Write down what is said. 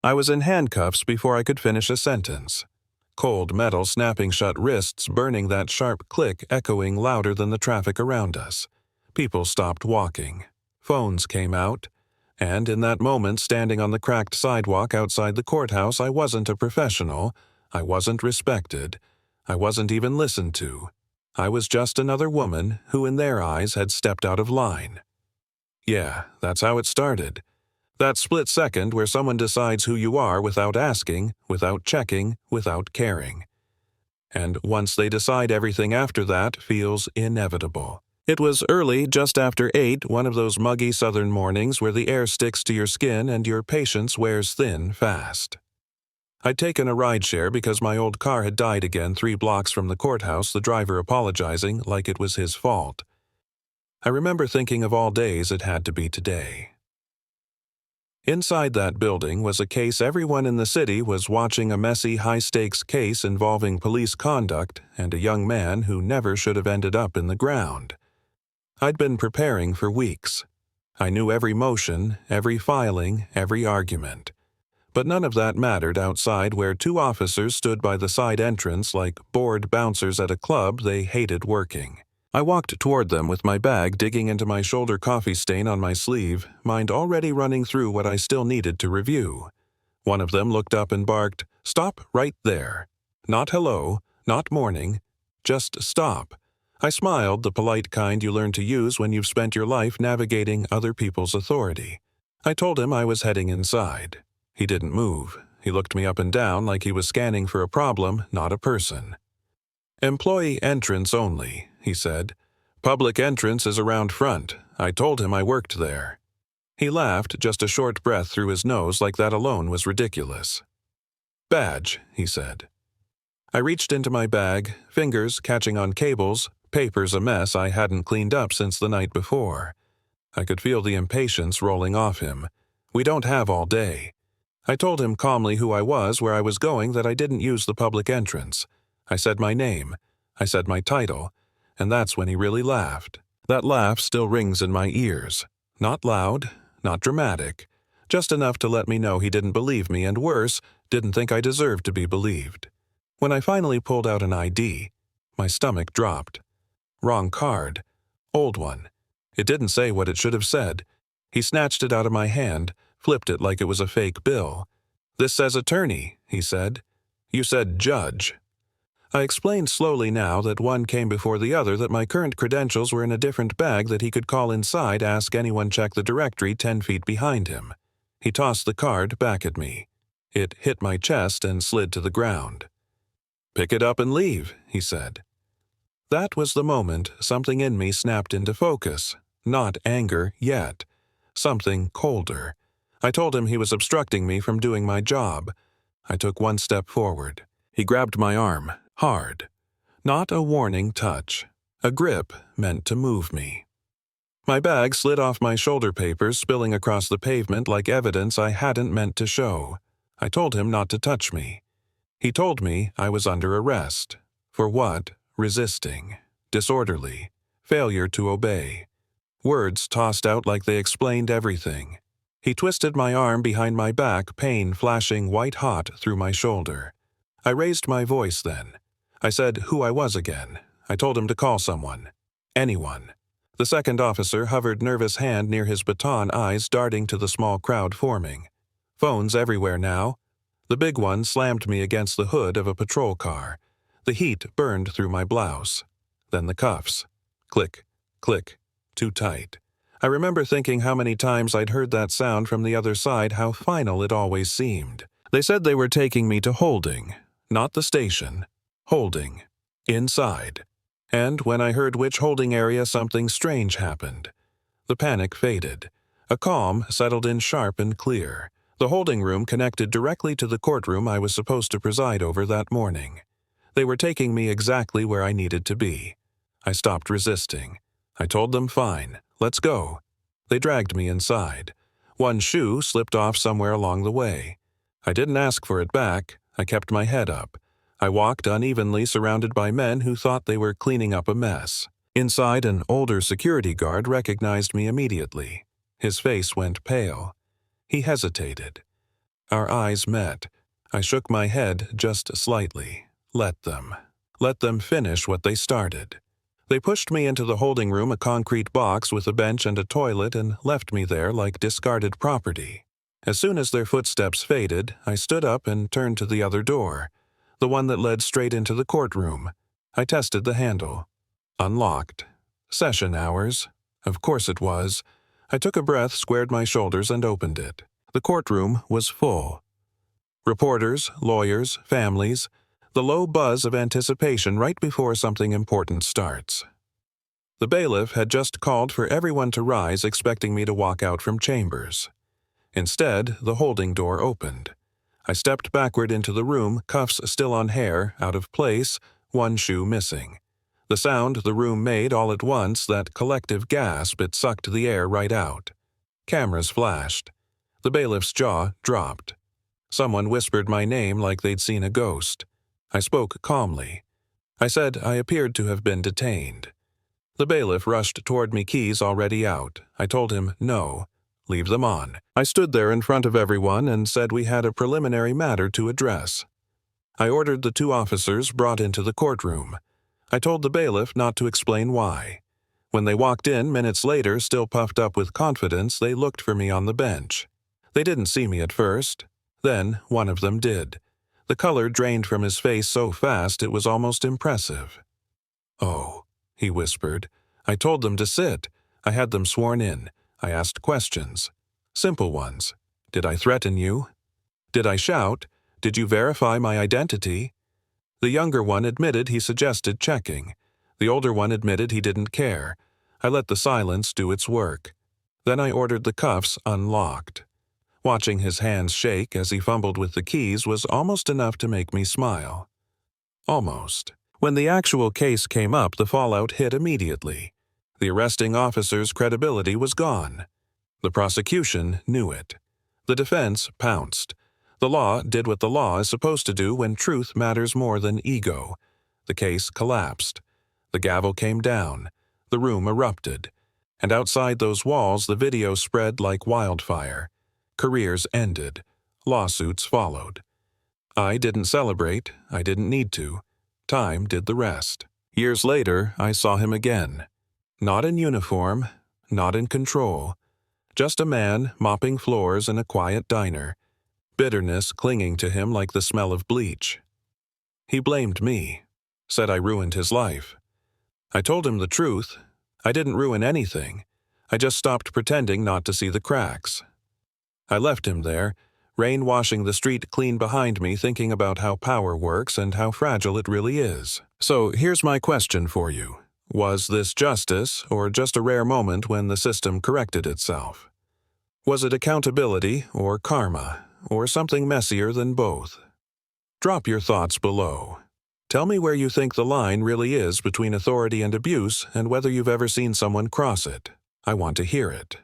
I was in handcuffs before I could finish a sentence. Cold metal snapping shut wrists, burning that sharp click echoing louder than the traffic around us. People stopped walking. Phones came out. And in that moment, standing on the cracked sidewalk outside the courthouse, I wasn't a professional. I wasn't respected. I wasn't even listened to. I was just another woman who, in their eyes, had stepped out of line. Yeah, that's how it started. That split second where someone decides who you are without asking, without checking, without caring. And once they decide, everything after that feels inevitable. It was early, just after 8, one of those muggy southern mornings where the air sticks to your skin and your patience wears thin fast. I'd taken a rideshare because my old car had died again 3 blocks from the courthouse, the driver apologizing like it was his fault. I remember thinking of all days it had to be today. Inside that building was a case everyone in the city was watching, a messy, high-stakes case involving police conduct and a young man who never should have ended up in the ground. I'd been preparing for weeks. I knew every motion, every filing, every argument. But none of that mattered outside where 2 officers stood by the side entrance like bored bouncers at a club they hated working. I walked toward them with my bag digging into my shoulder coffee stain on my sleeve, mind already running through what I still needed to review. One of them looked up and barked, "Stop right there." Not hello, not morning, just stop. I smiled, the polite kind you learn to use when you've spent your life navigating other people's authority. I told him I was heading inside. He didn't move. He looked me up and down like he was scanning for a problem, not a person. "Employee entrance only," he said. "Public entrance is around front. I told him I worked there." He laughed, just a short breath through his nose, like that alone was ridiculous. "Badge," he said. I reached into my bag, fingers catching on cables, papers a mess I hadn't cleaned up since the night before. I could feel the impatience rolling off him. "We don't have all day." I told him calmly who I was, where I was going, that I didn't use the public entrance. I said my name. I said my title. And that's when he really laughed. That laugh still rings in my ears. Not loud, not dramatic. Just enough to let me know he didn't believe me, and worse, didn't think I deserved to be believed. When I finally pulled out an ID, my stomach dropped. Wrong card. Old one. It didn't say what it should have said. He snatched it out of my hand, flipped it like it was a fake bill. "This says attorney," he said. "You said judge." I explained slowly now that one came before the other, that my current credentials were in a different bag that he could call inside, ask anyone check the directory 10 feet behind him. He tossed the card back at me. It hit my chest and slid to the ground. "Pick it up and leave," he said. That was the moment something in me snapped into focus. Not anger yet. Something colder. I told him he was obstructing me from doing my job. I took 1 step forward. He grabbed my arm, hard. Not a warning touch. A grip meant to move me. My bag slid off my shoulder papers, spilling across the pavement like evidence I hadn't meant to show. I told him not to touch me. He told me I was under arrest. For what? Resisting. Disorderly. Failure to obey. Words tossed out like they explained everything. He twisted my arm behind my back, pain flashing white-hot through my shoulder. I raised my voice then. I said who I was again. I told him to call someone. Anyone. The second officer hovered, nervous hand near his baton, eyes darting to the small crowd forming. Phones everywhere now. The big one slammed me against the hood of a patrol car. The heat burned through my blouse. Then the cuffs. Click, click, too tight. I remember thinking how many times I'd heard that sound from the other side, how final it always seemed. They said they were taking me to holding, not the station. Holding. Inside. And when I heard which holding area, something strange happened. The panic faded. A calm settled in sharp and clear. The holding room connected directly to the courtroom I was supposed to preside over that morning. They were taking me exactly where I needed to be. I stopped resisting. I told them fine, let's go. They dragged me inside. One shoe slipped off somewhere along the way. I didn't ask for it back. I kept my head up. I walked unevenly, surrounded by men who thought they were cleaning up a mess. Inside, an older security guard recognized me immediately. His face went pale. He hesitated. Our eyes met. I shook my head just slightly. Let them. Let them finish what they started. They pushed me into the holding room, a concrete box with a bench and a toilet, and left me there like discarded property. As soon as their footsteps faded, I stood up and turned to the other door, the one that led straight into the courtroom. I tested the handle. Unlocked. Session hours. Of course it was. I took a breath, squared my shoulders, and opened it. The courtroom was full. Reporters, lawyers, families, the low buzz of anticipation right before something important starts. The bailiff had just called for everyone to rise, expecting me to walk out from chambers. Instead, the holding door opened. I stepped backward into the room, cuffs still on hair, out of place, one shoe missing. The sound the room made all at once, that collective gasp, it sucked the air right out. Cameras flashed. The bailiff's jaw dropped. Someone whispered my name like they'd seen a ghost. I spoke calmly. I said I appeared to have been detained. The bailiff rushed toward me, keys already out. I told him no. Leave them on. I stood there in front of everyone and said we had a preliminary matter to address. I ordered the 2 officers brought into the courtroom. I told the bailiff not to explain why. When they walked in minutes later, still puffed up with confidence, they looked for me on the bench. They didn't see me at first. Then one of them did. The color drained from his face so fast it was almost impressive. "Oh," he whispered. I told them to sit. I had them sworn in. I asked questions. Simple ones. Did I threaten you? Did I shout? Did you verify my identity? The younger one admitted he suggested checking. The older one admitted he didn't care. I let the silence do its work. Then I ordered the cuffs unlocked. Watching his hands shake as he fumbled with the keys was almost enough to make me smile. Almost. When the actual case came up, the fallout hit immediately. The arresting officer's credibility was gone. The prosecution knew it. The defense pounced. The law did what the law is supposed to do when truth matters more than ego. The case collapsed. The gavel came down. The room erupted. And outside those walls, the video spread like wildfire. Careers ended. Lawsuits followed. I didn't celebrate. I didn't need to. Time did the rest. Years later, I saw him again. Not in uniform, not in control. Just a man mopping floors in a quiet diner. Bitterness clinging to him like the smell of bleach. He blamed me. Said I ruined his life. I told him the truth. I didn't ruin anything. I just stopped pretending not to see the cracks. I left him there, rain washing the street clean behind me, thinking about how power works and how fragile it really is. So here's my question for you. Was this justice, or just a rare moment when the system corrected itself? Was it accountability, or karma, or something messier than both? Drop your thoughts below. Tell me where you think the line really is between authority and abuse, and whether you've ever seen someone cross it. I want to hear it.